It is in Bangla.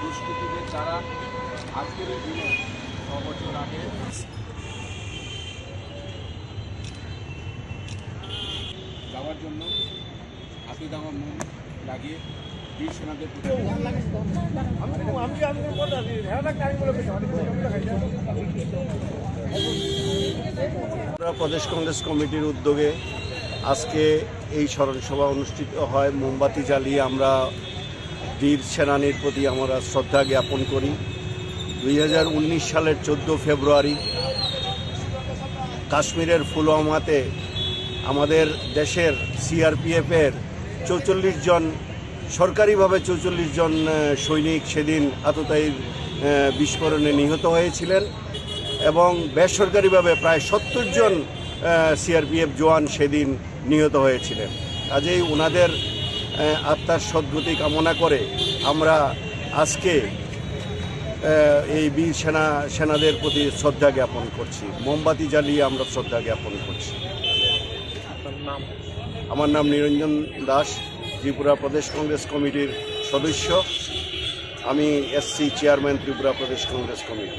দুষ্কৃতীদের দ্বারা আজকের এই দিনে 6 বছর আগে যাওয়ার জন্য হাতি দামা মুখ লাগিয়ে বীর সেনাদের প্রদেশ কংগ্রেস কমিটির উদ্যোগে আজকে এই স্মরণসভা অনুষ্ঠিত হয়। মোমবাতি জ্বালিয়ে আমরা বীর সেনানীর প্রতি আমরা শ্রদ্ধা জ্ঞাপন করি। 2019 সালের 14 ফেব্রুয়ারি কাশ্মীরের পুলওয়ামাতে আমাদের দেশের সিআরপিএফের 44 জন সরকারিভাবে 44 জন সৈনিক সেদিন আততায়ীর বিস্ফোরণে নিহত হয়েছিলেন এবং বেসরকারিভাবে প্রায় 70 জন সিআরপিএফ জওয়ান সেদিন নিহত হয়েছিলেন। কাজেই ওনাদের আত্মার সদ্গতি কামনা করে আমরা আজকে এই বীর সেনাদের প্রতি শ্রদ্ধা জ্ঞাপন করছি। মোমবাতি জ্বালিয়ে আমরা শ্রদ্ধা জ্ঞাপন করছি। আমার নাম নিরঞ্জন দাস, ত্রিপুরা প্রদেশ কংগ্রেস কমিটির সদস্য। আমি এসসি চেয়ারম্যান, ত্রিপুরা প্রদেশ কংগ্রেস কমিটি।